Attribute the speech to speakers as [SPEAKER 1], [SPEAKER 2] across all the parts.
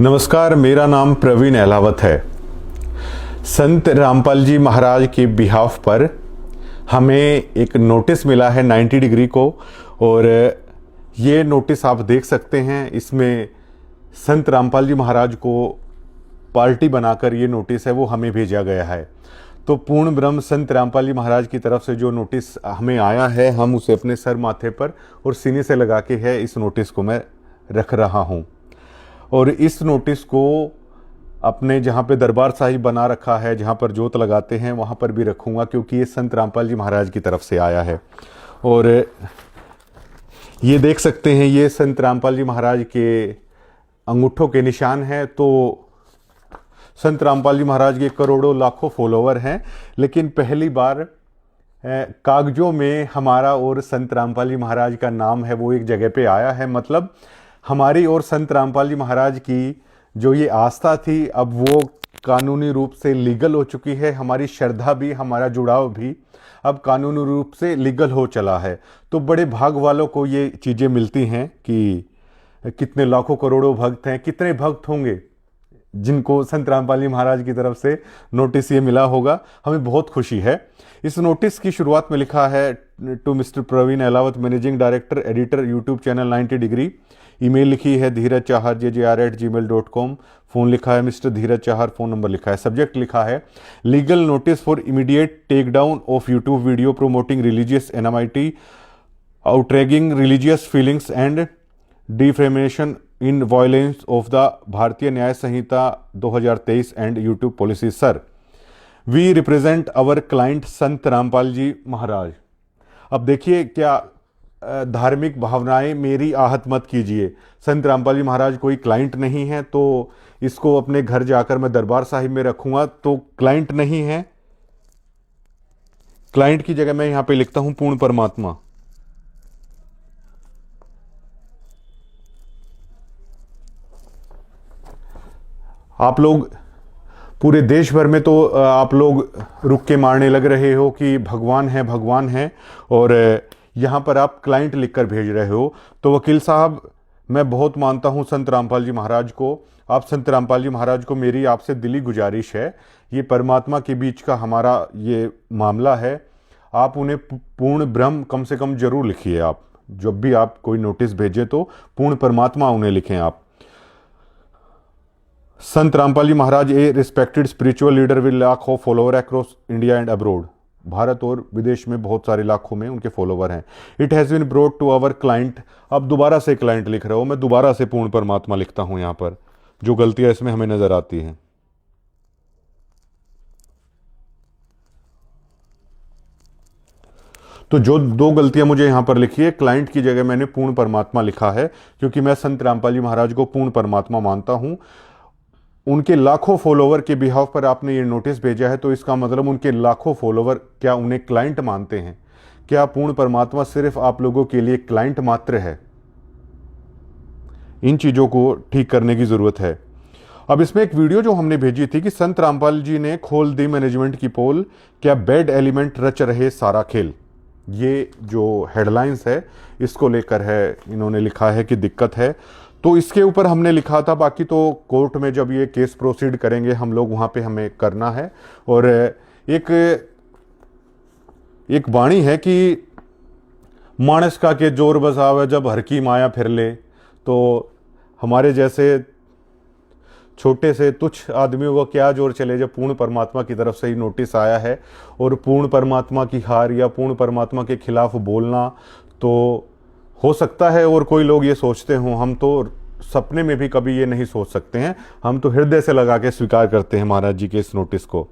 [SPEAKER 1] नमस्कार, मेरा नाम प्रवीण अहलावत है। संत रामपाल जी महाराज के बिहाफ पर हमें एक नोटिस मिला है 90 डिग्री को, और ये नोटिस आप देख सकते हैं। इसमें संत रामपाल जी महाराज को पार्टी बनाकर ये नोटिस है वो हमें भेजा गया है। तो पूर्ण ब्रह्म संत रामपाल जी महाराज की तरफ से जो नोटिस हमें आया है, हम उसे अपने सर माथे पर और सीने से लगा के है इस नोटिस को मैं रख रहा हूँ। और इस नोटिस को अपने जहाँ पे दरबार साहिब बना रखा है, जहाँ पर जोत लगाते हैं, वहाँ पर भी रखूँगा, क्योंकि ये संत रामपाल जी महाराज की तरफ से आया है। और ये देख सकते हैं, ये संत रामपाल जी महाराज के अंगूठों के निशान हैं। तो संत रामपाल जी महाराज के करोड़ों लाखों फॉलोवर हैं, लेकिन पहली बार कागजों में हमारा और संत रामपाल जी महाराज का नाम है वो एक जगह पे आया है। मतलब हमारी और संत रामपाल जी महाराज की जो ये आस्था थी, अब वो कानूनी रूप से लीगल हो चुकी है। हमारी श्रद्धा भी, हमारा जुड़ाव भी अब कानूनी रूप से लीगल हो चला है। तो बड़े भाग वालों को ये चीज़ें मिलती हैं कि कितने लाखों करोड़ों भक्त हैं, कितने भक्त होंगे जिनको संत रामपाल जी महाराज की तरफ से नोटिस ये मिला होगा। हमें बहुत खुशी है। इस नोटिस की शुरुआत में लिखा है, to mister Praveen Ahlawat, managing director, editor, YouTube channel 90 degree. Email लिखी है धीरज चाहर jjr@gmail.com। फ़ोन लिखा है mister Dheeraj Chahar. Phone number लिखा है। सब्जेक्ट लिखा है legal notice for immediate take down of YouTube video promoting religious enmity, outraging religious feelings and defamation in violence of the Bharatiya Nyaya Sanhita 2023 and YouTube policy. Sir, we represent our client Sant Rampal ji महाराज। अब देखिए, क्या धार्मिक भावनाएं मेरी आहत मत कीजिए। संत रामपाल जी महाराज कोई क्लाइंट नहीं है, तो इसको अपने घर जाकर मैं दरबार साहिब में रखूंगा तो क्लाइंट नहीं है। क्लाइंट की जगह मैं यहां पे लिखता हूं पूर्ण परमात्मा। आप लोग पूरे देश भर में तो आप लोग रुक के मारने लग रहे हो कि भगवान है भगवान है, और यहाँ पर आप क्लाइंट लिखकर भेज रहे हो। तो वकील साहब, मैं बहुत मानता हूँ संत रामपाल जी महाराज को। आप संत रामपाल जी महाराज को मेरी आपसे दिली गुजारिश है, ये परमात्मा के बीच का हमारा ये मामला है। आप उन्हें पूर्ण ब्रह्म कम से कम जरूर लिखिए। आप जब भी आप कोई नोटिस भेजें तो पूर्ण परमात्मा उन्हें लिखें आप। Sant Rampal ji Maharaj a respected spiritual leader with lakh of follower across India and abroad. Bharat और विदेश में बहुत सारे लाखों में उनके फॉलोवर हैं। It has been brought to our client. अब दोबारा से क्लाइंट लिख रहे हो, मैं दोबारा से पूर्ण परमात्मा लिखता हूं यहां पर, जो गलतियां इसमें हमें नजर आती हैं। तो जो दो गलतियां मुझे यहां पर लिखी है, क्लाइंट की जगह मैंने पूर्ण परमात्मा लिखा है, क्योंकि मैं संत रामपाल जी महाराज को पूर्ण परमात्मा मानता हूं। उनके लाखों फॉलोवर के बिहाफ पर आपने ये नोटिस भेजा है, तो इसका मतलब उनके लाखों फॉलोवर क्या उन्हें क्लाइंट मानते हैं? क्या पूर्ण परमात्मा सिर्फ आप लोगों के लिए क्लाइंट मात्र है? इन चीज़ों को ठीक करने की ज़रूरत है। अब इसमें एक वीडियो जो हमने भेजी थी कि संत रामपाल जी ने खोल दी मैनेजमेंट की पोल, क्या बैड एलिमेंट रच रहे सारा खेल। ये जो हेडलाइंस है इसको लेकर है, इन्होंने लिखा है कि दिक्कत है। तो इसके ऊपर हमने लिखा था, बाकी तो कोर्ट में जब ये केस प्रोसीड करेंगे हम लोग, वहाँ पे हमें करना है। और एक वाणी है कि मानस का के जोर बसावे जब हर की माया फिर ले। तो हमारे जैसे छोटे से तुच्छ आदमियों को क्या जोर चले जब पूर्ण परमात्मा की तरफ से ही नोटिस आया है। और पूर्ण परमात्मा की हार या पूर्ण परमात्मा के खिलाफ बोलना तो हो सकता है, और कोई लोग ये सोचते हों, हम तो सपने में भी कभी ये नहीं सोच सकते हैं। हम तो हृदय से लगा के स्वीकार करते हैं महाराज जी के इस नोटिस को।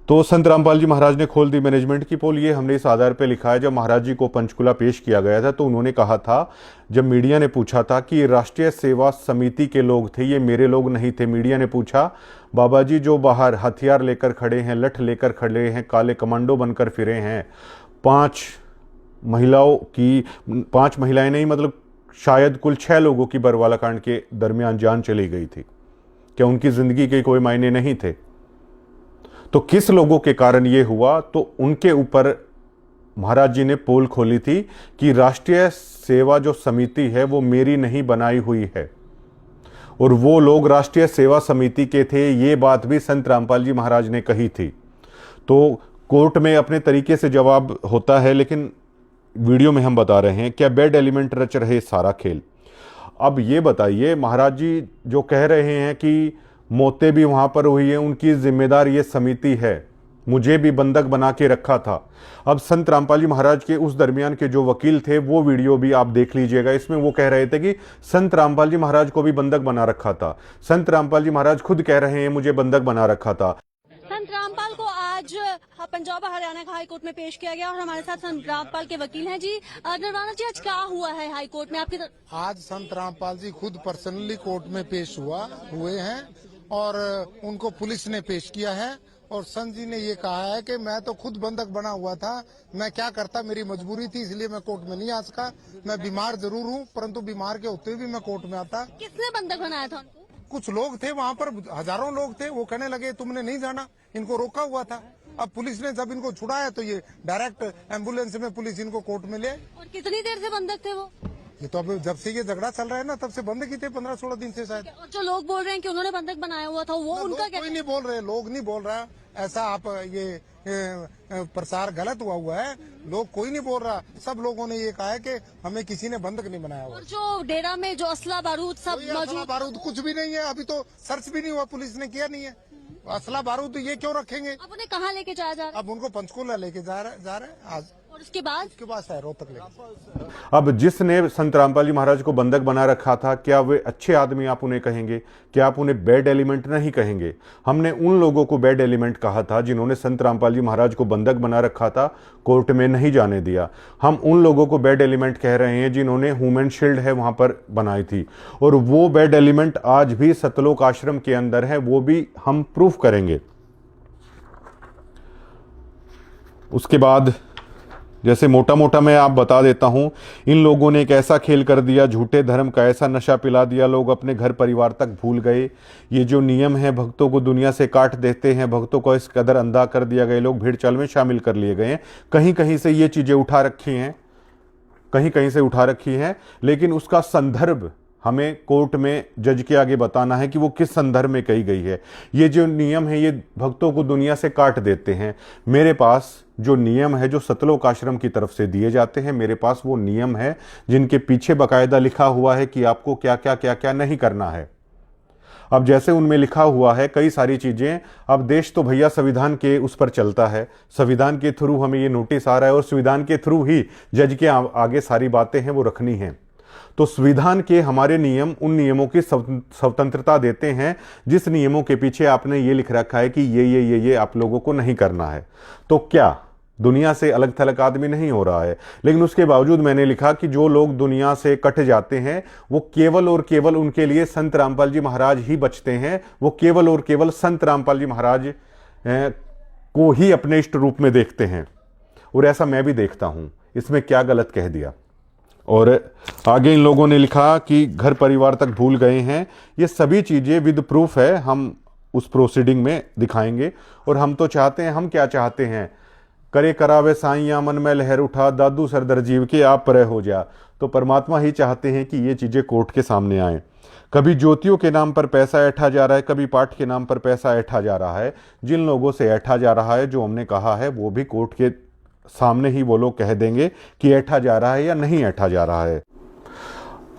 [SPEAKER 1] तो संत रामपाल जी महाराज ने खोल दी मैनेजमेंट की पोल, ये हमने इस आधार पे लिखा है। जब महाराज जी को पंचकुला पेश किया गया था तो उन्होंने कहा था, जब मीडिया ने पूछा था कि राष्ट्रीय सेवा समिति के लोग थे, ये मेरे लोग नहीं थे। मीडिया ने पूछा, बाबा जी जो बाहर हथियार लेकर खड़े हैं, लठ लेकर खड़े हैं, काले कमांडो बनकर फिरे हैं, 5 महिलाएं नहीं, मतलब शायद कुल 6 लोगों की बरवाला कांड के दरमियान जान चली गई थी। क्या उनकी जिंदगी के कोई मायने नहीं थे? तो किस लोगों के कारण ये हुआ? तो उनके ऊपर महाराज जी ने पोल खोली थी कि राष्ट्रीय सेवा जो समिति है वो मेरी नहीं बनाई हुई है। और वो लोग राष्ट्रीय सेवा समिति के थे। ये बात भी संत रामपाल जी महाराज ने कही थी। तो कोर्ट में अपने तरीके से जवाब होता है, लेकिन वीडियो में हम बता रहे हैं क्या बैड एलिमेंट रच रहे सारा खेल। अब ये बताइए, महाराज जी जो कह रहे हैं कि मौतें भी वहां पर हुई है, उनकी जिम्मेदार ये समिति है, मुझे भी बंधक बना के रखा था। अब संत रामपाल जी महाराज के उस दरमियान के जो वकील थे वो वीडियो भी आप देख लीजिएगा। इसमें वो कह रहे थे कि संत रामपाल जी महाराज को भी बंधक बना रखा था। संत रामपाल जी महाराज खुद कह रहे हैं मुझे बंधक बना रखा था।
[SPEAKER 2] संत रामपाल को आज पंजाब और हरियाणा का हाई कोर्ट में पेश किया गया और हमारे साथ संत रामपाल के वकील हैं जी। निर्वाणा जी, आज क्या हुआ है हाई कोर्ट में आपकी
[SPEAKER 3] आज संत रामपाल जी खुद पर्सनली कोर्ट में पेश हुए हैं और उनको पुलिस ने पेश किया है। और संत जी ने ये कहा है कि मैं तो खुद बंधक बना हुआ था, मैं क्या करता, मेरी मजबूरी थी इसलिए मैं कोर्ट में नहीं आ सका। मैं बीमार जरूर हूँ, परंतु बीमार के होते हुए भी मैं कोर्ट में आता।
[SPEAKER 2] किसने बंधक बनाया था उनको?
[SPEAKER 3] कुछ लोग थे वहाँ पर, हजारों लोग थे, वो कहने लगे तुमने नहीं जाना, इनको रोका हुआ था। अब पुलिस ने जब इनको छुड़ाया तो ये डायरेक्ट एम्बुलेंस में पुलिस इनको कोर्ट में ले।
[SPEAKER 2] और कितनी देर से बंधक थे वो?
[SPEAKER 3] ये तो अब जब से ये झगड़ा चल रहा है ना, तब से बंद की थे, 15-16 दिन से शायद।
[SPEAKER 2] और जो लोग बोल रहे हैं कि उन्होंने बंधक बनाया हुआ था, वो उनका क्या?
[SPEAKER 3] कोई नहीं बोल रहे, लोग नहीं बोल रहा ऐसा। आप ये प्रसार गलत हुआ है, लोग कोई नहीं बोल रहा। सब लोगों ने ये कहा है कि हमें किसी ने बंधक नहीं बनाया हुआ।
[SPEAKER 2] और जो डेरा में जो असला बारूद सब मौजूद,
[SPEAKER 3] बारूद कुछ भी नहीं है, अभी तो सर्च भी नहीं हुआ, पुलिस ने किया नहीं है। असला बारूद ये क्यों रखेंगे?
[SPEAKER 2] अब उन्हें कहाँ लेके जाया जा रहा है?
[SPEAKER 3] अब उनको पंचकूला लेके जा रहे हैं आज।
[SPEAKER 2] और उसके बाद
[SPEAKER 3] शायद रोहतक लेके।
[SPEAKER 1] अब जिसने संत रामपाल जी महाराज को बंधक बना रखा था, क्या वे अच्छे आदमी आप उन्हें कहेंगे? क्या आप उन्हें बैड एलिमेंट नहीं कहेंगे? हमने उन लोगों को बैड एलिमेंट कहा था जिन्होंने संत रामपाल जी महाराज को बंधक बना रखा था, कोर्ट में नहीं जाने दिया। हम उन लोगों को बैड एलिमेंट कह रहे हैं जिन्होंने ह्यूमन शील्ड है वहां पर बनाई थी, और वो बैड एलिमेंट आज भी सतलोक आश्रम के अंदर है, वो भी हम प्रूफ करेंगे। उसके बाद जैसे मोटा मोटा मैं आप बता देता हूं, इन लोगों ने एक ऐसा खेल कर दिया, झूठे धर्म का ऐसा नशा पिला दिया, लोग अपने घर परिवार तक भूल गए। ये जो नियम है, भक्तों को दुनिया से काट देते हैं, भक्तों को इस कदर अंधा कर दिया गया, लोग भीड़ चाल में शामिल कर लिए गए हैं। कहीं कहीं से ये चीजें उठा रखी हैं, कहीं कहीं से उठा रखी हैं, लेकिन उसका संदर्भ हमें कोर्ट में जज के आगे बताना है कि वो किस संदर्भ में कही गई है। ये जो नियम है, ये भक्तों को दुनिया से काट देते हैं। मेरे पास जो नियम है, जो सतलोक आश्रम की तरफ से दिए जाते हैं, मेरे पास वो नियम है जिनके पीछे बाकायदा लिखा हुआ है कि आपको क्या क्या क्या क्या नहीं करना है। अब जैसे उनमें लिखा हुआ है कई सारी चीजें, अब देश तो भैया संविधान के उस पर चलता है, संविधान के थ्रू हमें ये नोटिस आ रहा है और संविधान के थ्रू ही जज के आगे सारी बातें हैं वो रखनी हैं। तो संविधान के हमारे नियम उन नियमों की स्वतंत्रता देते हैं जिस नियमों के पीछे आपने ये लिख रखा है कि ये आप लोगों को नहीं करना है। तो क्या दुनिया से अलग थलग आदमी नहीं हो रहा है? लेकिन उसके बावजूद मैंने लिखा कि जो लोग दुनिया से कट जाते हैं वो केवल और केवल उनके लिए संत रामपाल जी महाराज ही बचते हैं। वो केवल और केवल संत रामपाल जी महाराज को ही अपने इष्ट रूप में देखते हैं, और ऐसा मैं भी देखता हूं। इसमें क्या गलत कह दिया? और आगे इन लोगों ने लिखा कि घर परिवार तक भूल गए हैं। ये सभी चीज़ें विद प्रूफ है, हम उस प्रोसीडिंग में दिखाएंगे। और हम तो चाहते हैं, हम क्या चाहते हैं, करे करावे साईं मन में लहर उठा, दादू सरदर जीव के आप परे हो जा। तो परमात्मा ही चाहते हैं कि ये चीज़ें कोर्ट के सामने आएँ। कभी ज्योतियों के नाम पर पैसा ऐठा जा रहा है, कभी पाठ के नाम पर पैसा ऐठा जा रहा है। जिन लोगों से ऐठा जा रहा है, जो हमने कहा है, वो भी कोर्ट के सामने ही वो लोग कह देंगे कि ऐठा जा रहा है या नहीं ऐठा जा रहा है।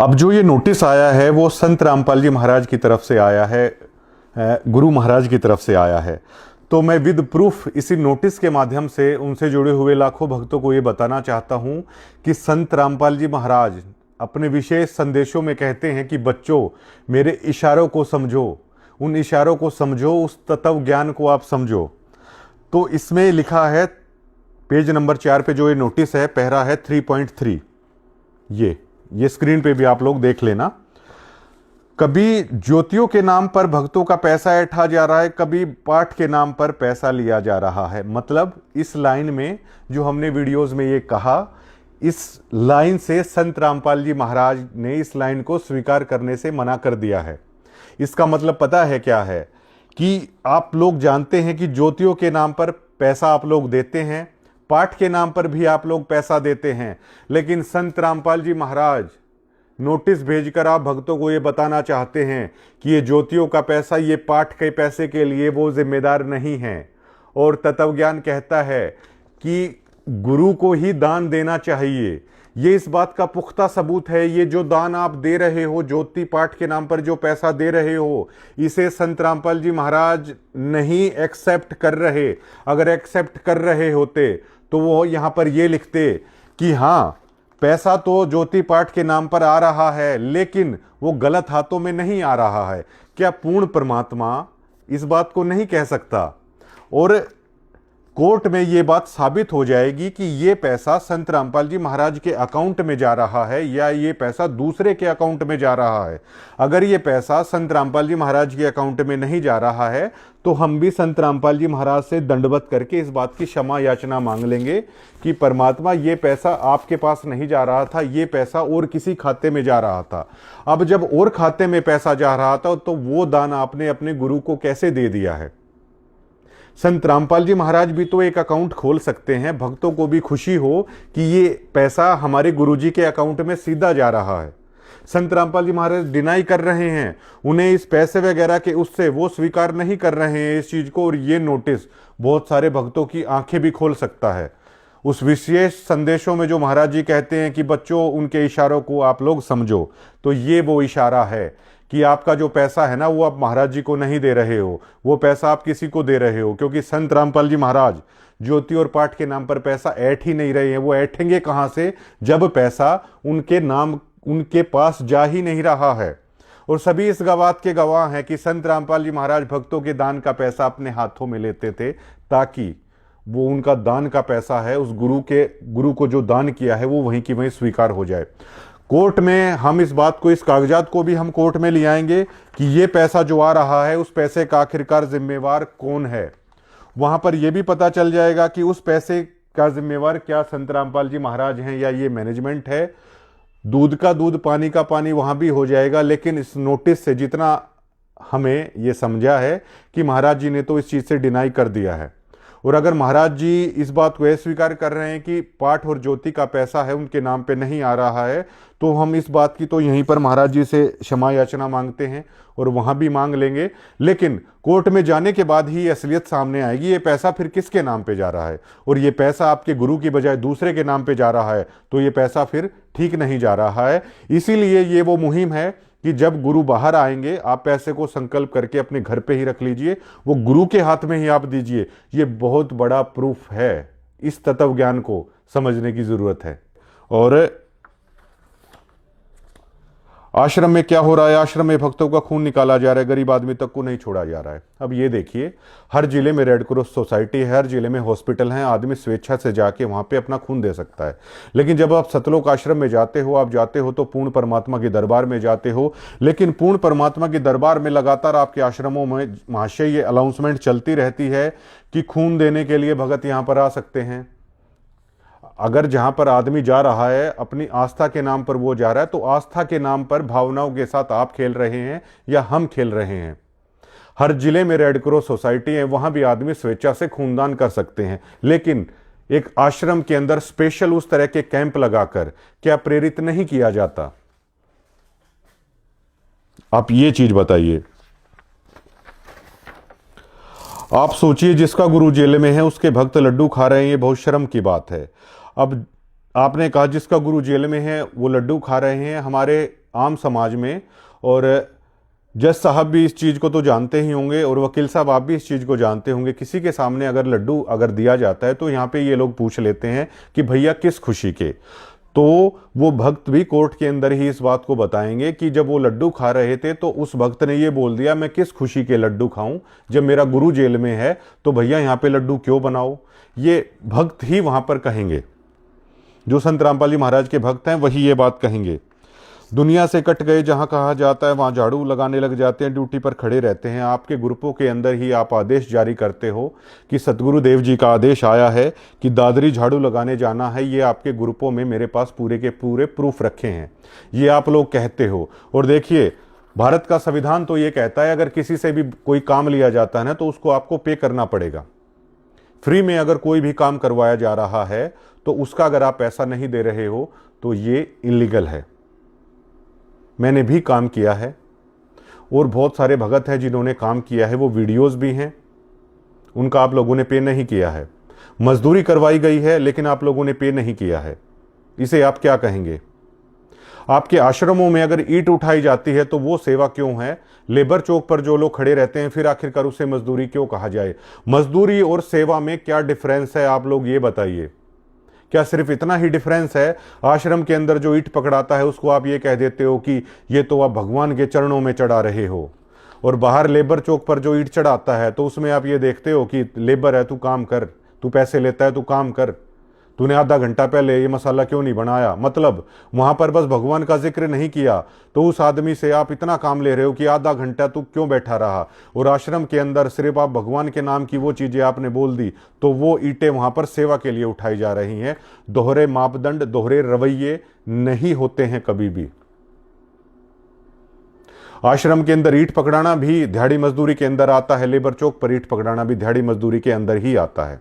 [SPEAKER 1] अब जो ये नोटिस आया है वो संत रामपाल जी महाराज की तरफ से आया है, गुरु महाराज की तरफ से आया है। तो मैं विद प्रूफ इसी नोटिस के माध्यम से उनसे जुड़े हुए लाखों भक्तों को ये बताना चाहता हूं कि संत रामपाल जी महाराज अपने विशेष संदेशों में कहते हैं कि बच्चों, मेरे इशारों को समझो, उन इशारों को समझो, उस तत्व ज्ञान को आप समझो। तो इसमें लिखा है पेज नंबर 4 पे जो ये नोटिस है, पहरा है 3.3। ये स्क्रीन पे भी आप लोग देख लेना। कभी ज्योतियों के नाम पर भक्तों का पैसा ऐठा जा रहा है, कभी पाठ के नाम पर पैसा लिया जा रहा है। मतलब इस लाइन में जो हमने वीडियोस में ये कहा, इस लाइन से संत रामपाल जी महाराज ने इस लाइन को स्वीकार करने से मना कर दिया है। इसका मतलब पता है क्या है कि आप लोग जानते हैं कि ज्योतियों के नाम पर पैसा आप लोग देते हैं, पाठ के नाम पर भी आप लोग पैसा देते हैं, लेकिन संत रामपाल जी महाराज नोटिस भेजकर आप भक्तों को ये बताना चाहते हैं कि ये ज्योतियों का पैसा, ये पाठ के पैसे के लिए वो जिम्मेदार नहीं है। और तत्वज्ञान कहता है कि गुरु को ही दान देना चाहिए। ये इस बात का पुख्ता सबूत है। ये जो दान आप दे रहे हो, ज्योति पाठ के नाम पर जो पैसा दे रहे हो, इसे संत रामपाल जी महाराज नहीं एक्सेप्ट कर रहे। अगर एक्सेप्ट कर रहे होते तो वो यहां पर ये लिखते कि हाँ, पैसा तो ज्योति पाठ के नाम पर आ रहा है, लेकिन वो गलत हाथों में नहीं आ रहा है। क्या पूर्ण परमात्मा इस बात को नहीं कह सकता? और कोर्ट में ये बात साबित हो जाएगी कि ये पैसा संत रामपाल जी महाराज के अकाउंट में जा रहा है या ये पैसा दूसरे के अकाउंट में जा रहा है। अगर ये पैसा संत रामपाल जी महाराज के अकाउंट में नहीं जा रहा है तो हम भी संत रामपाल जी महाराज से दंडवत करके इस बात की क्षमा याचना मांग लेंगे कि परमात्मा, ये पैसा आपके पास नहीं जा रहा था, ये पैसा और किसी खाते में जा रहा था। अब जब और खाते में पैसा जा रहा था तो वो दान आपने अपने गुरु को कैसे दे दिया है? संत रामपाल जी महाराज भी तो एक अकाउंट खोल सकते हैं, भक्तों को भी खुशी हो कि ये पैसा हमारे गुरुजी के अकाउंट में सीधा जा रहा है। संत रामपाल जी महाराज डिनाई कर रहे हैं, उन्हें इस पैसे वगैरह के उससे वो स्वीकार नहीं कर रहे हैं इस चीज को। और ये नोटिस बहुत सारे भक्तों की आंखें भी खोल सकता है। उस विशेष संदेशों में जो महाराज जी कहते हैं कि बच्चों, उनके इशारों को आप लोग समझो, तो ये वो इशारा है कि आपका जो पैसा है ना, वो आप महाराज जी को नहीं दे रहे हो, वो पैसा आप किसी को दे रहे हो। क्योंकि संत रामपाल जी महाराज ज्योति और पाठ के नाम पर पैसा ऐठ ही नहीं रहे हैं। वो ऐठेंगे कहां से, जब पैसा उनके नाम उनके पास जा ही नहीं रहा है। और सभी इस बात के गवाह हैं कि संत रामपाल जी महाराज भक्तों के दान का पैसा अपने हाथों में लेते थे, ताकि वो उनका दान का पैसा है, उस गुरु को जो दान किया है वो वहीं की वहीं स्वीकार हो जाए। कोर्ट में हम इस बात को, इस कागजात को भी हम कोर्ट में ले आएंगे कि ये पैसा जो आ रहा है, उस पैसे का आखिरकार जिम्मेवार कौन है। वहां पर यह भी पता चल जाएगा कि उस पैसे का जिम्मेवार क्या संत रामपाल जी महाराज हैं या ये मैनेजमेंट है। दूध का दूध, पानी का पानी वहां भी हो जाएगा। लेकिन इस नोटिस से जितना हमें ये समझा है कि महाराज जी ने तो इस चीज से डिनाई कर दिया है। और अगर महाराज जी इस बात को स्वीकार कर रहे हैं कि पाठ और ज्योति का पैसा है उनके नाम पे नहीं आ रहा है, तो हम इस बात की तो यहीं पर महाराज जी से क्षमा याचना मांगते हैं और वहां भी मांग लेंगे। लेकिन कोर्ट में जाने के बाद ही असलियत सामने आएगी, ये पैसा फिर किसके नाम पे जा रहा है। और ये पैसा आपके गुरु की बजाय दूसरे के नाम पे जा रहा है, तो ये पैसा फिर ठीक नहीं जा रहा है। इसीलिए ये वो मुहिम है कि जब गुरु बाहर आएंगे, आप पैसे को संकल्प करके अपने घर पे ही रख लीजिए, वो गुरु के हाथ में ही आप दीजिए। ये बहुत बड़ा प्रूफ है। इस तत्व ज्ञान को समझने की जरूरत है। और आश्रम में क्या हो रहा है? आश्रम में भक्तों का खून निकाला जा रहा है, गरीब आदमी तक को नहीं छोड़ा जा रहा है। अब ये देखिए, हर जिले में रेड क्रॉस सोसाइटी है, हर जिले में हॉस्पिटल है, आदमी स्वेच्छा से जाके वहां पे अपना खून दे सकता है। लेकिन जब आप सतलोक आश्रम में जाते हो, आप जाते हो तो पूर्ण परमात्मा के दरबार में जाते हो। लेकिन पूर्ण परमात्मा के दरबार में लगातार आपके आश्रमों में महाशय ये अनाउंसमेंट चलती रहती है कि खून देने के लिए भगत यहां पर आ सकते हैं। अगर जहां पर आदमी जा रहा है अपनी आस्था के नाम पर वो जा रहा है, तो आस्था के नाम पर भावनाओं के साथ आप खेल रहे हैं या हम खेल रहे हैं। हर जिले में रेड क्रॉस सोसाइटी है, वहां भी आदमी स्वेच्छा से खूनदान कर सकते हैं। लेकिन एक आश्रम के अंदर स्पेशल उस तरह के कैंप लगाकर क्या प्रेरित नहीं किया जाता? आप ये चीज बताइए। आप सोचिए, जिसका गुरु जेल में है उसके भक्त लड्डू खा रहे हैं, ये बहुत शर्म की बात है। अब आपने कहा जिसका गुरु जेल में है वो लड्डू खा रहे हैं हमारे आम समाज में, और जज साहब भी इस चीज़ को तो जानते ही होंगे और वकील साहब आप भी इस चीज़ को जानते होंगे। किसी के सामने अगर लड्डू अगर दिया जाता है तो यहाँ पे ये लोग पूछ लेते हैं कि भैया किस खुशी के। तो वो भक्त भी कोर्ट के अंदर ही इस बात को बताएंगे कि जब वो लड्डू खा रहे थे तो उस भक्त ने ये बोल दिया, मैं किस खुशी के लड्डू खाऊं, जब मेरा गुरु जेल में है तो भैया यहाँ पे लड्डू क्यों बनाओ। ये भक्त ही वहां पर कहेंगे, जो संत रामपाल जी महाराज के भक्त हैं वही ये बात कहेंगे। दुनिया से कट गए जहां कहा जाता है वहां झाड़ू लगाने लग जाते हैं, ड्यूटी पर खड़े रहते हैं। आपके ग्रुपों के अंदर ही आप आदेश जारी करते हो कि सतगुरु देव जी का आदेश आया है कि दादरी झाड़ू लगाने जाना है। ये आपके ग्रुपों में मेरे पास पूरे के पूरे प्रूफ रखे हैं, ये आप लोग कहते हो। और देखिए, भारत का संविधान तो ये कहता है अगर किसी से भी कोई काम लिया जाता है ना तो उसको आपको पे करना पड़ेगा। फ्री में अगर कोई भी काम करवाया जा रहा है तो उसका अगर आप पैसा नहीं दे रहे हो तो ये इलीगल है। मैंने भी काम किया है और बहुत सारे भगत हैं जिन्होंने काम किया है, वो वीडियोस भी हैं, उनका आप लोगों ने पे नहीं किया है। मजदूरी करवाई गई है लेकिन आप लोगों ने पे नहीं किया है, इसे आप क्या कहेंगे? आपके आश्रमों में अगर ईंट उठाई जाती है तो वो सेवा क्यों है? लेबर चौक पर जो लोग खड़े रहते हैं फिर आखिरकार उसे मजदूरी क्यों कहा जाए? मजदूरी और सेवा में क्या डिफरेंस है, आप लोग ये बताइए। क्या सिर्फ इतना ही डिफरेंस है? आश्रम के अंदर जो ईंट पकड़ाता है उसको आप ये कह देते हो कि ये तो आप भगवान के चरणों में चढ़ा रहे हो, और बाहर लेबर चौक पर जो ईंट चढ़ाता है तो उसमें आप ये देखते हो कि लेबर है, तू काम कर, तू पैसे लेता है, तू काम कर, तूने आधा घंटा पहले ये मसाला क्यों नहीं बनाया? मतलब वहां पर बस भगवान का जिक्र नहीं किया तो उस आदमी से आप इतना काम ले रहे हो कि आधा घंटा तू क्यों बैठा रहा, और आश्रम के अंदर सिर्फ आप भगवान के नाम की वो चीजें आपने बोल दी तो वो ईंटें वहां पर सेवा के लिए उठाई जा रही हैं। दोहरे मापदंड, दोहरे रवैये नहीं होते हैं कभी भी। आश्रम के अंदर ईंट पकड़ाना भी दिहाड़ी मजदूरी के अंदर आता है, लेबर चौक पर ईंट पकड़ाना भी दिहाड़ी मजदूरी के अंदर ही आता है।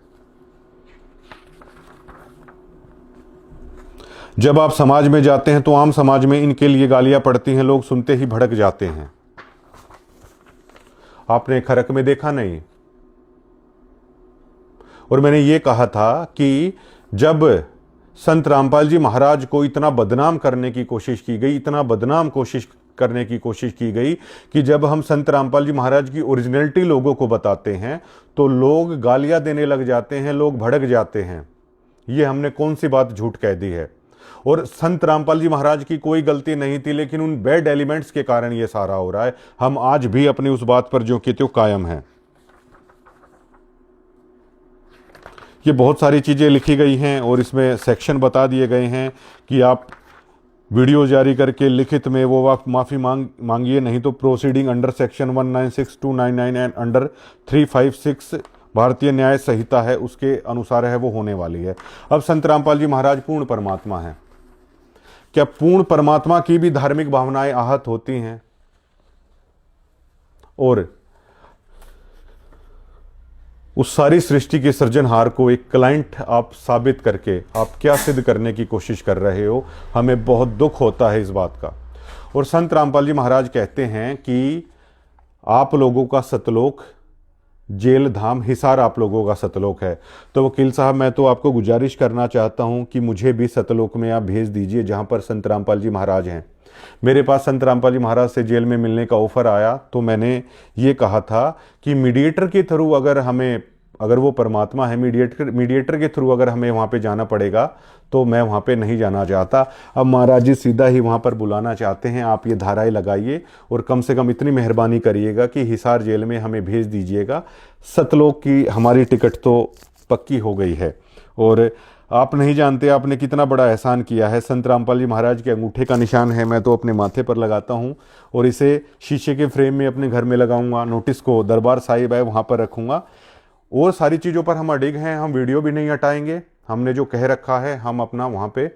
[SPEAKER 1] जब आप समाज में जाते हैं तो आम समाज में इनके लिए गालियां पड़ती हैं, लोग सुनते ही भड़क जाते हैं। आपने खरक में देखा नहीं? और मैंने ये कहा था कि जब संत रामपाल जी महाराज को इतना बदनाम करने की कोशिश की गई, इतना बदनाम करने की कोशिश की गई कि जब हम संत रामपाल जी महाराज की ओरिजिनलिटी लोगों को बताते हैं तो लोग गालियां देने लग जाते हैं, लोग भड़क जाते हैं। ये हमने कौन सी बात झूठ कह दी है? और संत रामपाल जी महाराज की कोई गलती नहीं थी, लेकिन उन बैड एलिमेंट्स के कारण ये सारा हो रहा है। हम आज भी अपनी उस बात पर जो कि त्यों कायम है। ये बहुत सारी चीजें लिखी गई हैं और इसमें सेक्शन बता दिए गए हैं कि आप वीडियो जारी करके लिखित में वो माफी मांगिए, नहीं तो proceeding under section 196(299) and under 356 भारतीय न्याय संहिता है उसके अनुसार है वो होने वाली है। अब संत रामपाल जी महाराज पूर्ण परमात्मा हैं। क्या पूर्ण परमात्मा की भी धार्मिक भावनाएं आहत होती हैं? और उस सारी सृष्टि के सृजनहार को एक क्लाइंट आप साबित करके आप क्या सिद्ध करने की कोशिश कर रहे हो? हमें बहुत दुख होता है इस बात का। और संत रामपाल जी महाराज कहते हैं कि आप लोगों का सतलोक जेल धाम, हिसार आप लोगों का सतलोक है। तो वकील साहब, मैं तो आपको गुजारिश करना चाहता हूं कि मुझे भी सतलोक में आप भेज दीजिए जहां पर संत रामपाल जी महाराज हैं। मेरे पास संत रामपाल जी महाराज से जेल में मिलने का ऑफर आया तो मैंने ये कहा था कि मीडिएटर के थ्रू अगर वो परमात्मा है, मीडिएटर के थ्रू अगर हमें वहाँ पे जाना पड़ेगा तो मैं वहाँ पे नहीं जाना चाहता। अब महाराज जी सीधा ही वहाँ पर बुलाना चाहते हैं। आप ये धाराएं लगाइए और कम से कम इतनी मेहरबानी करिएगा कि हिसार जेल में हमें भेज दीजिएगा। सतलोक की हमारी टिकट तो पक्की हो गई है। और आप नहीं जानते आपने कितना बड़ा एहसान किया है। संत रामपाल जी महाराज के अंगूठे का निशान है, मैं तो अपने माथे पर लगाता हूँ और इसे शीशे के फ्रेम में अपने घर में लगाऊंगा। नोटिस को दरबार साहिब है वहाँ पर रखूँगा। और सारी चीज़ों पर हम अडिग हैं, हम वीडियो भी नहीं हटाएंगे। हमने जो कह रखा है हम अपना वहाँ पे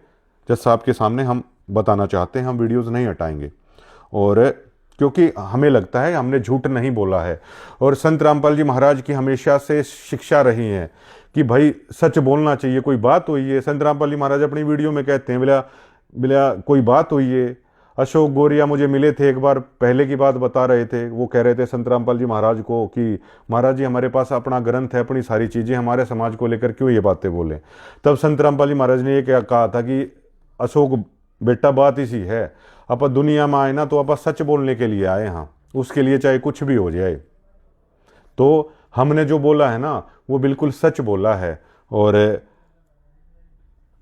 [SPEAKER 1] जज साहब के सामने हम बताना चाहते हैं, हम वीडियोज़ नहीं हटाएंगे। और क्योंकि हमें लगता है हमने झूठ नहीं बोला है। और संत रामपाल जी महाराज की हमेशा से शिक्षा रही है कि भाई सच बोलना चाहिए। कोई बात हुई है, संत रामपाल जी महाराज अपनी वीडियो में कहते हैं बिला कोई बात हुई है। अशोक गोरिया मुझे मिले थे एक बार, पहले की बात बता रहे थे। वो कह रहे थे संत रामपाल जी महाराज को कि महाराज जी हमारे पास अपना ग्रंथ है, अपनी सारी चीज़ें, हमारे समाज को लेकर क्यों ये बातें बोले। तब संत रामपाल जी महाराज ने ये क्या कहा था कि अशोक बेटा बात इसी है, आप दुनिया में आए ना तो आप सच बोलने के लिए आए, हाँ उसके लिए चाहे कुछ भी हो जाए। तो हमने जो बोला है ना वो बिल्कुल सच बोला है और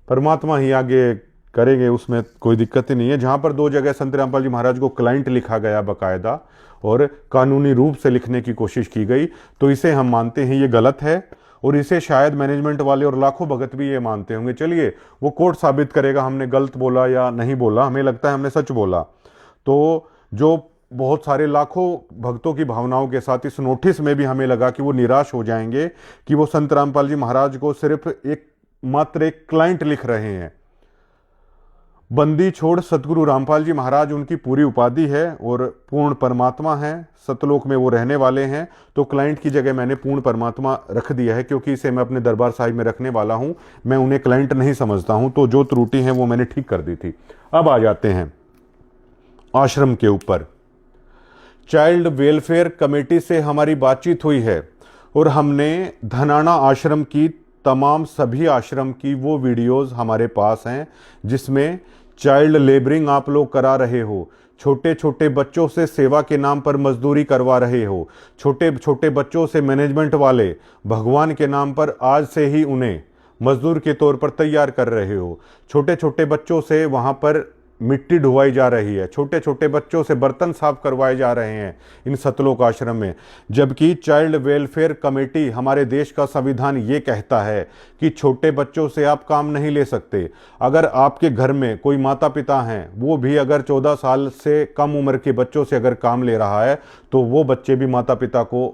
[SPEAKER 1] परमात्मा ही आगे करेंगे, उसमें कोई दिक्कत ही नहीं है। जहाँ पर 2 जगह संत रामपाल जी महाराज को क्लाइंट लिखा गया बाकायदा और कानूनी रूप से लिखने की कोशिश की गई, तो इसे हम मानते हैं ये गलत है। और इसे शायद मैनेजमेंट वाले और लाखों भगत भी ये मानते होंगे। चलिए वो कोर्ट साबित करेगा हमने गलत बोला या नहीं बोला, हमें लगता है हमने सच बोला। तो जो बहुत सारे लाखों भक्तों की भावनाओं के साथ इस नोटिस में भी हमें लगा कि वो निराश हो जाएंगे कि वो संत रामपाल जी महाराज को सिर्फ मात्र एक क्लाइंट लिख रहे हैं। बंदी छोड़ सतगुरु रामपाल जी महाराज उनकी पूरी उपाधि है और पूर्ण परमात्मा है, सतलोक में वो रहने वाले हैं। तो क्लाइंट की जगह मैंने पूर्ण परमात्मा रख दिया है क्योंकि इसे मैं अपने दरबार साहिब में रखने वाला हूं। मैं उन्हें क्लाइंट नहीं समझता हूं, तो जो त्रुटि है वो मैंने ठीक कर दी थी। अब आ जाते हैं आश्रम के ऊपर। चाइल्ड वेलफेयर कमेटी से हमारी बातचीत हुई है और हमने धनाना आश्रम की तमाम सभी आश्रम की वो वीडियोस हमारे पास हैं जिसमें चाइल्ड लेबरिंग आप लोग करा रहे हो, छोटे छोटे बच्चों से सेवा के नाम पर मजदूरी करवा रहे हो, छोटे छोटे बच्चों से मैनेजमेंट वाले भगवान के नाम पर आज से ही उन्हें मजदूर के तौर पर तैयार कर रहे हो, छोटे छोटे बच्चों से वहाँ पर मिट्टी ढुवाई जा रही है, छोटे छोटे बच्चों से बर्तन साफ करवाए जा रहे हैं इन सतलोक आश्रम में। जबकि चाइल्ड वेलफेयर कमेटी, हमारे देश का संविधान ये कहता है कि छोटे बच्चों से आप काम नहीं ले सकते। अगर आपके घर में कोई माता पिता हैं, वो भी अगर 14 साल से कम उम्र के बच्चों से अगर काम ले रहा है तो वो बच्चे भी माता पिता को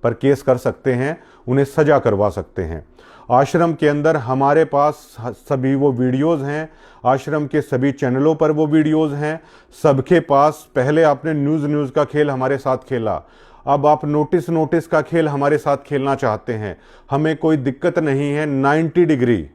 [SPEAKER 1] पर केस कर सकते हैं, उन्हें सजा करवा सकते हैं। आश्रम के अंदर हमारे पास सभी वो वीडियोस हैं, आश्रम के सभी चैनलों पर वो वीडियोस हैं, सबके पास। पहले आपने न्यूज़ का खेल हमारे साथ खेला, अब आप नोटिस का खेल हमारे साथ खेलना चाहते हैं। हमें कोई दिक्कत नहीं है। 90 डिग्री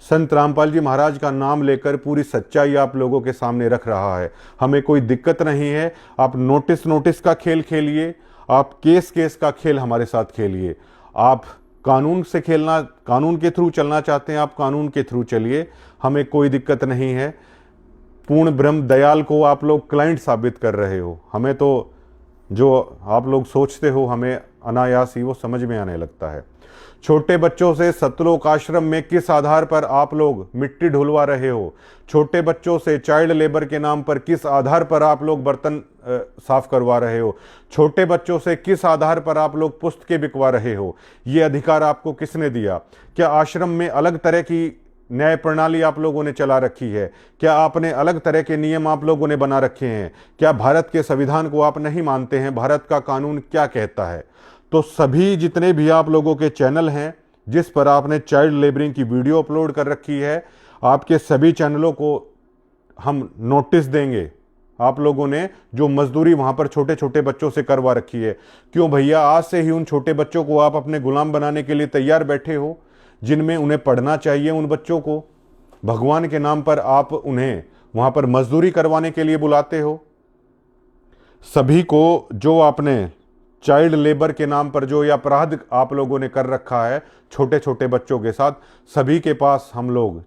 [SPEAKER 1] संत रामपाल जी महाराज का नाम लेकर पूरी सच्चाई आप लोगों के सामने रख रहा है। हमें कोई दिक्कत नहीं है। आप नोटिस का खेल खेलिए, आप केस का खेल हमारे साथ खेलिए। आप कानून से खेलना, कानून के थ्रू चलना चाहते हैं, आप कानून के थ्रू चलिए, हमें कोई दिक्कत नहीं है। पूर्ण ब्रह्म दयाल को आप लोग क्लाइंट साबित कर रहे हो। हमें तो जो आप लोग सोचते हो हमें अनायास ही वो समझ में आने लगता है। छोटे बच्चों से सतलोक आश्रम में किस आधार पर आप लोग मिट्टी ढुलवा रहे हो? छोटे बच्चों से चाइल्ड लेबर के नाम पर किस आधार पर आप लोग बर्तन साफ करवा रहे हो? छोटे बच्चों से किस आधार पर आप लोग पुस्तकें बिकवा रहे हो? ये अधिकार आपको किसने दिया? क्या आश्रम में अलग तरह की न्याय प्रणाली आप लोगों ने चला रखी है? क्या आपने अलग तरह के नियम आप लोगों ने बना रखे हैं? क्या भारत के संविधान को आप नहीं मानते हैं? भारत का कानून क्या कहता है? तो सभी जितने भी आप लोगों के चैनल हैं जिस पर आपने चाइल्ड लेबरिंग की वीडियो अपलोड कर रखी है, आपके सभी चैनलों को हम नोटिस देंगे। आप लोगों ने जो मजदूरी वहां पर छोटे छोटे बच्चों से करवा रखी है, क्यों भैया आज से ही उन छोटे बच्चों को आप अपने गुलाम बनाने के लिए तैयार बैठे हो? जिनमें उन्हें पढ़ना चाहिए, उन बच्चों को भगवान के नाम पर आप उन्हें वहां पर मजदूरी करवाने के लिए बुलाते हो। सभी को जो आपने चाइल्ड लेबर के नाम पर जो ये अपराध आप लोगों ने कर रखा है छोटे छोटे बच्चों के साथ, सभी के पास हम लोग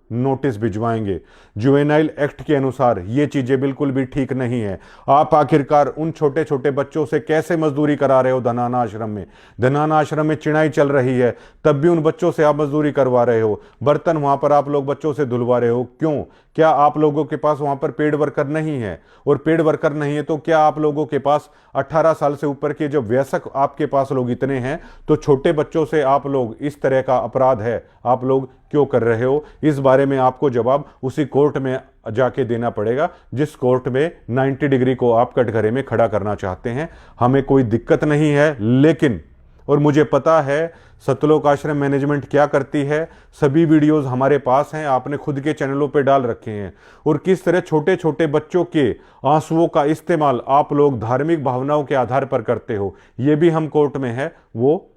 [SPEAKER 1] नोटिस भिजवाएंगे। जुवेनाइल एक्ट के अनुसार ये चीजें बिल्कुल भी ठीक नहीं है। आप आखिरकार उन छोटे छोटे बच्चों से कैसे मजदूरी करा रहे हो? धनाना आश्रम में, धनाना आश्रम में चिनाई चल रही है, तब भी उन बच्चों से आप मजदूरी करवा रहे हो। बर्तन वहां पर आप लोग बच्चों से धुलवा रहे हो, क्यों? क्या आप लोगों के पास वहां पर पेड वर्कर नहीं है? और पेड वर्कर नहीं है तो क्या आप लोगों के पास 18 साल से ऊपर के जो वयस्क आपके पास लोग इतने हैं, तो छोटे बच्चों से आप लोग इस तरह का अपराध है आप लोग क्यों कर रहे हो? इस बारे में आपको जवाब उसी कोर्ट में जाके देना पड़ेगा जिस कोर्ट में 90 डिग्री को आप कटघरे में खड़ा करना चाहते हैं। हमें कोई दिक्कत नहीं है, लेकिन और मुझे पता है सतलोक आश्रम मैनेजमेंट क्या करती है। सभी वीडियोस हमारे पास हैं, आपने खुद के चैनलों पे डाल रखे हैं। और किस तरह छोटे छोटे बच्चों के आंसुओं का इस्तेमाल आप लोग धार्मिक भावनाओं के आधार पर करते हो, ये भी हम कोर्ट में है वो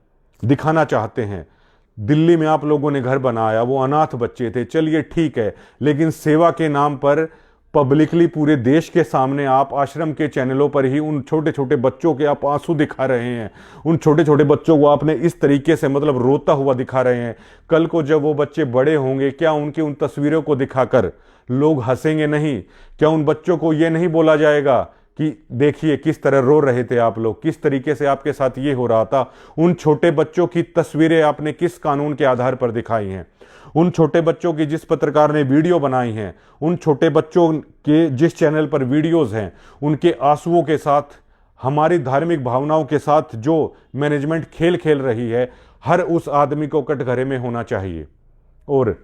[SPEAKER 1] दिखाना चाहते हैं। दिल्ली में आप लोगों ने घर बनाया, वो अनाथ बच्चे थे, चलिए ठीक है, लेकिन सेवा के नाम पर पब्लिकली पूरे देश के सामने आप आश्रम के चैनलों पर ही उन छोटे छोटे बच्चों के आप आंसू दिखा रहे हैं। उन छोटे छोटे बच्चों को आपने इस तरीके से मतलब रोता हुआ दिखा रहे हैं। कल को जब वो बच्चे बड़े होंगे, क्या उनकी उन तस्वीरों को दिखाकर लोग हंसेंगे नहीं? क्या उन बच्चों को ये नहीं बोला जाएगा कि देखिए किस तरह रो रहे थे आप लोग, किस तरीके से आपके साथ ये हो रहा था? उन छोटे बच्चों की तस्वीरें आपने किस कानून के आधार पर दिखाई हैं? उन छोटे बच्चों की जिस पत्रकार ने वीडियो बनाई हैं, उन छोटे बच्चों के जिस चैनल पर वीडियोस हैं, उनके आंसुओं के साथ, हमारी धार्मिक भावनाओं के साथ जो मैनेजमेंट खेल खेल रही है, हर उस आदमी को कटघरे में होना चाहिए। और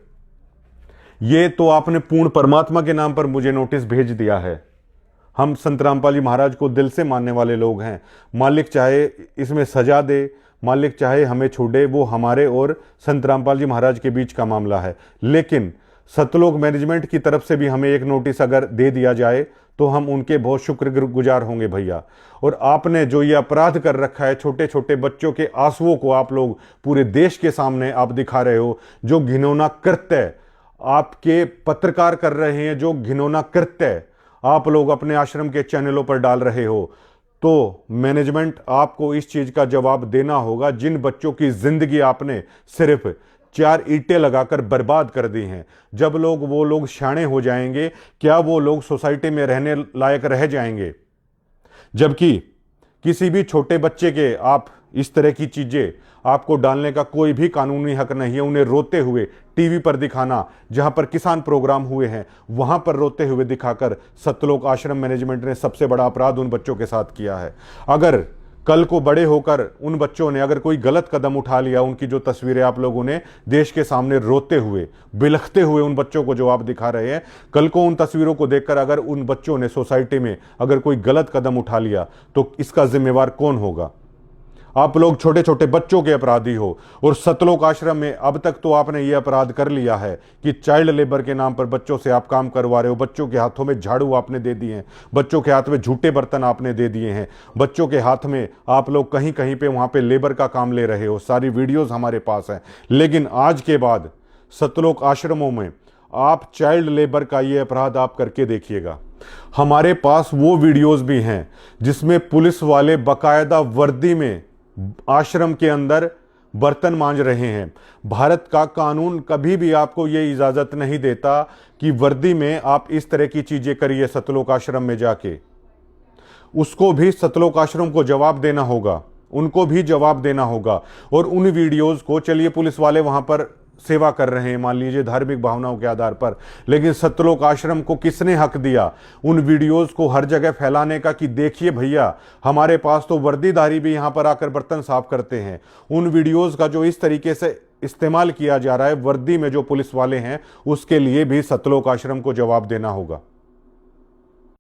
[SPEAKER 1] ये तो आपने पूर्ण परमात्मा के नाम पर मुझे नोटिस भेज दिया है। हम संत रामपाल जी महाराज को दिल से मानने वाले लोग हैं। मालिक चाहे इसमें सजा दे, मालिक चाहे हमें छोड़े, वो हमारे और संत रामपाल जी महाराज के बीच का मामला है। लेकिन सतलोक मैनेजमेंट की तरफ से भी हमें एक नोटिस अगर दे दिया जाए तो हम उनके बहुत शुक्रगुजार होंगे भैया। और आपने जो ये अपराध कर रखा है, छोटे छोटे बच्चों के आंसुओं को आप लोग पूरे देश के सामने आप दिखा रहे हो, जो घिनौना कृत्य आपके पत्रकार कर रहे हैं, जो घिनौना कृत्य आप लोग अपने आश्रम के चैनलों पर डाल रहे हो, तो मैनेजमेंट आपको इस चीज का जवाब देना होगा। जिन बच्चों की जिंदगी आपने सिर्फ 4 ईंटें लगाकर बर्बाद कर दी हैं, जब वो लोग शाणे हो जाएंगे, क्या वो लोग सोसाइटी में रहने लायक रह जाएंगे? जबकि किसी भी छोटे बच्चे के आप इस तरह की चीजें आपको डालने का कोई भी कानूनी हक नहीं है। उन्हें रोते हुए टीवी पर दिखाना, जहां पर किसान प्रोग्राम हुए हैं वहां पर रोते हुए दिखाकर सतलोक आश्रम मैनेजमेंट ने सबसे बड़ा अपराध उन बच्चों के साथ किया है। अगर कल को बड़े होकर उन बच्चों ने अगर कोई गलत कदम उठा लिया, उनकी जो तस्वीरें आप लोगों ने देश के सामने रोते हुए बिलखते हुए उन बच्चों को जो आप दिखा रहे हैं, कल को उन तस्वीरों को देखकर अगर उन बच्चों ने सोसाइटी में अगर कोई गलत कदम उठा लिया तो इसका जिम्मेवार कौन होगा? आप लोग छोटे छोटे बच्चों के अपराधी हो। और सतलोक आश्रम में अब तक तो आपने ये अपराध कर लिया है कि चाइल्ड लेबर के नाम पर बच्चों से आप काम करवा रहे हो। बच्चों के हाथों में झाड़ू आपने दे दिए हैं, बच्चों के हाथ में झूठे बर्तन आपने दे दिए हैं, बच्चों के हाथ में आप लोग कहीं कहीं पे वहां पे लेबर का काम ले रहे हो। सारी वीडियोस हमारे पास हैं। लेकिन आज के बाद सतलोक आश्रमों में आप चाइल्ड लेबर का ये अपराध आप करके देखिएगा। हमारे पास वो वीडियोस भी हैं जिसमें पुलिस वाले बाकायदा वर्दी में आश्रम के अंदर बर्तन मांज रहे हैं। भारत का कानून कभी भी आपको यह इजाजत नहीं देता कि वर्दी में आप इस तरह की चीजें करिए। सतलोक आश्रम में जाके उसको भी सतलोक आश्रम को जवाब देना होगा, उनको भी जवाब देना होगा। और उन वीडियोस को, चलिए पुलिस वाले वहां पर सेवा कर रहे हैं मान लीजिए धार्मिक भावनाओं के आधार पर, लेकिन सतलोक आश्रम को किसने हक दिया उन वीडियोस को हर जगह फैलाने का कि देखिए भैया हमारे पास तो वर्दीधारी भी यहां पर आकर बर्तन साफ करते हैं। उन वीडियोस का जो इस तरीके से इस्तेमाल किया जा रहा है वर्दी में जो पुलिस वाले हैं, उसके लिए भी सतलोक आश्रम को जवाब देना होगा।